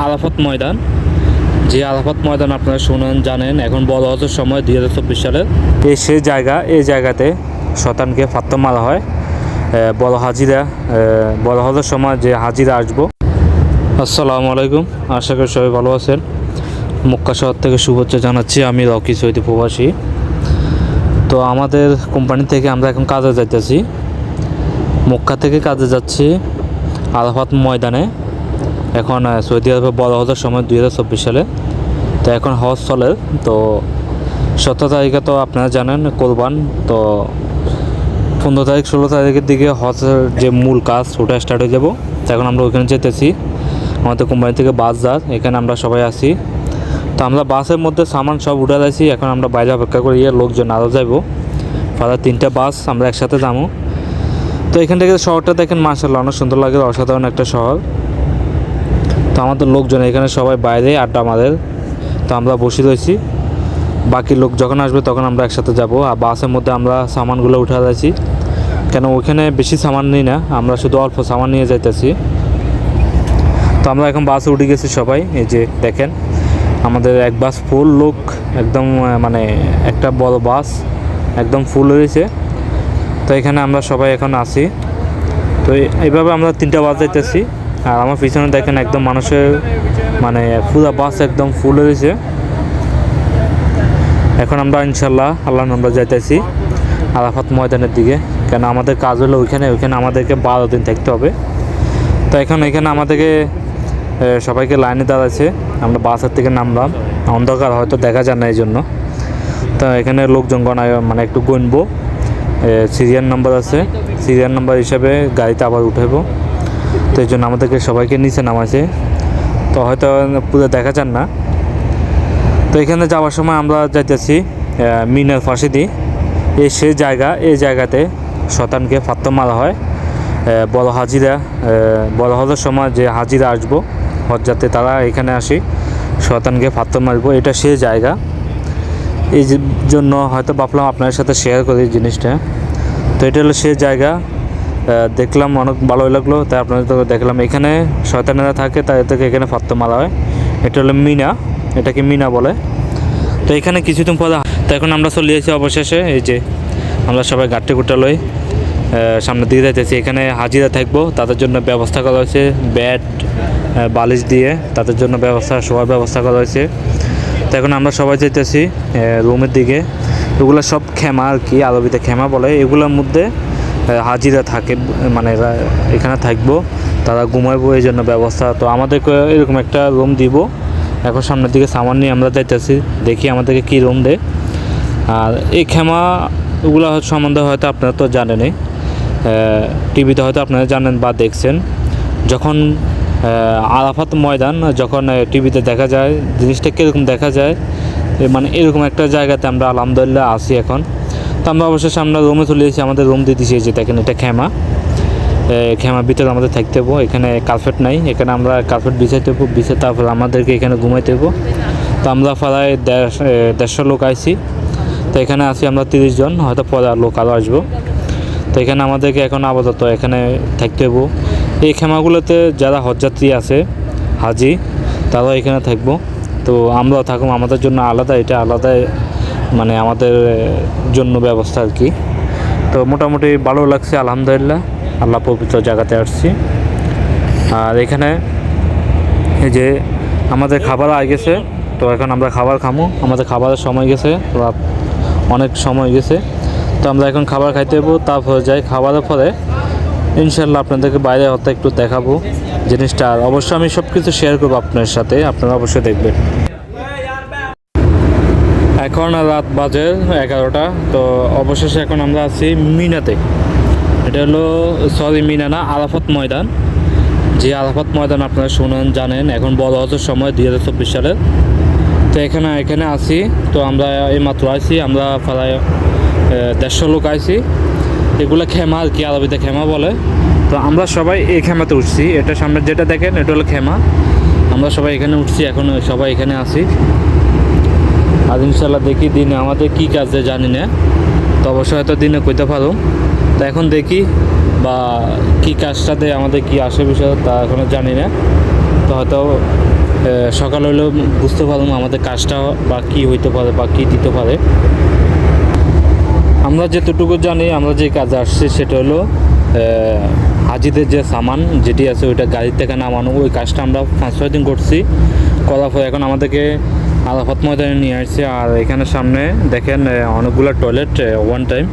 আরাফাত ময়দান, যে আরাফাত ময়দান আপনারা শুনেন জানেন, এখন বড় হজের সময় 2024 সালের সেই জায়গা, এই জায়গাতে শতানকে ফাত্তর মারা হয়। বড় হাজিরা, বড় হজের সময় যে হাজিরা আসবো। আসসালামু আলাইকুম, আশা করি সবাই ভালো আছেন। মক্কা শহর থেকে শুভেচ্ছা জানাচ্ছি, আমি রকি সৈয়দ প্রবাসী। তো আমাদের কোম্পানি থেকে আমরা এখন কাজে যাইতেছি, মক্কা থেকে কাজে যাচ্ছি আরাফাত ময়দানে। এখন সৌদি আরবে বড় হজের সময় 2024 সালে, তো এখন হজ চলে। তো 17 তারিখে তো আপনারা জানেন কোরবান, তো 15 তারিখ 16 তারিখের দিকে হজের যে মূল কাজ ওটা স্টার্ট হয়ে যাব। তো এখন আমরা ওইখানে যেতেছি, আমাদের কোম্পানি থেকে বাস যায়, এখানে আমরা সবাই আছি। তো আমরা বাসের মধ্যে সামান সব উঠে যাচ্ছি, এখন আমরা বাইরে অপেক্ষা করি, লোকজন আরও যাইব। প্রায় 3টা বাস আমরা একসাথে যাবো। তো এখান থেকে শহরটা দেখেন, মাশাআল্লাহ অনেক সুন্দর লাগে, অসাধারণ একটা শহর। তো আমাদের লোকজন এখানে সবাই বাইরে আড্ডা আমাদের, তো আমরা বসে রয়েছি। বাকি লোক যখন আসবে তখন আমরা একসাথে যাব। আর বাসের মধ্যে আমরা সামানগুলো উঠে যাচ্ছি, কেন ওইখানে বেশি সামান নিই না, আমরা শুধু অল্প সামান নিয়ে যাইতেছি। তো আমরা এখন বাসে উঠে গেছি সবাই, এই যে দেখেন আমাদের এক বাস ফুল লোক, একদম মানে একটা বড় বাস একদম ফুল হয়েছে। তো এখানে আমরা সবাই এখন আছি। তো এইভাবে আমরা 3টা বাস যাইতেছি। আর আমার পিছনে দেখেন একদম মানুষের মানে পুরো বাস একদম ফুল হয়েছে। এখন আমরা ইনশাল্লাহ আল্লাহর নামে যাইতেছি আরাফাত ময়দানের দিকে, কেন আমাদের কাজ হলো ওইখানে আমাদেরকে 12 দিন থাকতে হবে। তো এখন এখানে আমাদেরকে সবাইকে লাইনে দাঁড়াচ্ছে, আমরা বাসের থেকে নামলাম, অন্ধকার হয়তো দেখা যায় না এই জন্য। তো এখানে লোকজন গণায় মানে একটু গুনবো, সিরিয়াল নাম্বার আছে, সিরিয়াল নাম্বার হিসাবে গাড়িতে আবার উঠাব। তো এই জন্য আমাদেরকে সবাইকে নিচে নামাইছে, তো হয়তো পুরো দেখা যান না। তো এখানে যাওয়ার সময় আমরা যাইতেছি মিনার ফাঁসি দিই, সেই জায়গা, এই জায়গাতে শতানকে ফাত্তর মারা হয়। বড় হাজিরা, বড় হজের সময় যে হাজিরা আসবো হজ যাতে তারা এখানে আসি শতানকে ফাত্তর মারবো, এটা সেই জায়গা। এই জন্য হয়তো ভাবলাম আপনার সাথে শেয়ার করি জিনিসটা। তো এটা হলো সেই জায়গা, দেখলাম অনেক ভালোই লাগলো, তাই আপনাদের তো দেখলাম এখানে শয়তানেরা থাকে, তাই থেকে এখানে ফাত্তর মারা হয়। এটা হলো মিনা, এটাকে মিনা বলে। তো এখানে কিছুদিন পরে, তো এখন আমরা চলে এসেছি অবশেষে, এই যে আমরা সবাই গাড়ি গুটা লই সামনে দিয়ে যাইতেছি। এখানে হাজিরা থাকবো, তাদের জন্য ব্যবস্থা করা হয়েছে, বেড বালিশ দিয়ে তাদের জন্য শোয়ার ব্যবস্থা করা হয়েছে। তো এখন আমরা সবাই যাইতেছি রুমের দিকে। এগুলো সব খেমা আর কি, আরবিতে খেমা বলে। এগুলোর মধ্যে হাজিরা থাকে, মানে এখানে থাকবো, তারা ঘুমাইবো, এই জন্য ব্যবস্থা। তো আমাদেরকে এরকম একটা রুম দিব। এখন সামনের দিকে সামান নিয়ে আমরা যাইতেছি, দেখি আমাদেরকে কী রুম দেয়। আর এই খেমাগুলো সম্বন্ধে হয়তো আপনারা তো জানেনই, টিভিতে হয়তো আপনারা জানেন বা দেখছেন। যখন আরাফাত ময়দান যখন টিভিতে দেখা যায়, জিনিসটা কীরকম দেখা যায়, মানে এরকম একটা জায়গাতে আমরা আলহামদুলিল্লাহ আসি এখন। তো আমরা অবশ্যই আমরা রুমে চলে এসেছি, আমাদের রুম দিয়ে দিয়েছি, যে দেখেন এটা খেমার ভিতরে আমাদের থাকতে হবো। এখানে কার্পেট নাই, এখানে আমরা কার্পেট বিছাইতে হবো, তারপর আমাদেরকে এখানে ঘুমাইতে হবো। তো আমরা প্রায় 150 লোক আইছি। তো এখানে আছি আমরা 30 জন, হয়তো পরে লোক আরও আসবো। তো এখানে আমাদেরকে এখন আপাতত এখানে থাকতে হবো। এই খেমাগুলোতে যারা হজযাত্রী আছে, হাজি, তারাও এখানে থাকবো। তো আমরাও থাকবো, আমাদের জন্য আলাদা, এটা আলাদা মানে আমাদের জন্য ব্যবস্থা আর কি। তো মোটামুটি ভালো লাগছে আলহামদুলিল্লাহ, আল্লাহ পবিত্র জায়গাতে আসছি। আর এখানে এই যে আমাদের খাবার আগে গেছে, তো এখন আমরা খাবার খামো, আমাদের খাবারের সময় গেছে, রাত অনেক সময় গেছে। তো আমরা এখন খাবার খাইতে হবো, তারপরে যাই খাবারের পরে ইনশাল্লাহ আপনাদেরকে বাইরে হয়তো একটু দেখাবো জিনিসটা। আর অবশ্যই আমি সব কিছু শেয়ার করবো আপনার সাথে, আপনারা অবশ্যই দেখবেন। এখন রাত বাজে 11টা। তো অবশেষে এখন আমরা আছি মিনাতে, এটা হলো মিনা না, আরাফাত ময়দান। যে আরাফাত ময়দান আপনারা শুনেন জানেন, এখন বড় হজের সময় 2024 সালের। তো এখানে আছি। তো আমরা এইমাত্র আইছি, আমরা প্রায় 150 লোক আইছি। এগুলো খেমা আর কি, আরবিতে খেমা বলে। তো আমরা সবাই এই খেমাতে উঠছি, এটা সামনে যেটা দেখেন এটা হলো খেমা। আমরা সবাই এখানে উঠছি, এখন সবাই এখানে আছি। আর ইনশাল্লাহ দেখি দিনে আমাদের কী কাজে জানি না, তো অবশ্যই হয়তো দিনে কইতে পারো। তো এখন দেখি বা কী কাজটাতে আমাদের কী আসে বিষয় তা এখনও জানি না। তো হয়তো সকাল হলেও বুঝতে পারলাম আমাদের কাজটা বা কী হইতে পারে বা কী দিতে পারে। আমরা যেতটুকু জানি আমরা যে কাজে আসছি সেটা হলো হাজিদের যে সামান যেটি আছে ওইটা গাড়ির থেকে নামানো, ওই কাজটা আমরা 5-6 দিন করছি। করার পর এখন আমাদেরকে আরাফাত ময়দানে নিয়ে আসছে। আর এখানে সামনে দেখেন অনেকগুলো toilet, one time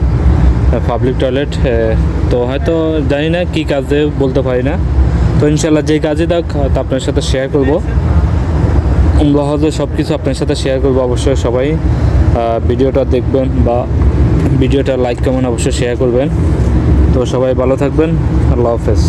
public toilet. তো হয়তো জানি না কী কাজে, বলতে পারি না। তো ইনশাল্লাহ যেই কাজে দেখ তা আপনার সাথে শেয়ার করব, উমরা হজে সব কিছু আপনার সাথে শেয়ার করবো। অবশ্যই সবাই ভিডিওটা দেখবেন বা ভিডিওটা লাইক কমেন্ট অবশ্যই শেয়ার করবেন। তো সবাই ভালো থাকবেন, আল্লাহ হাফেজ।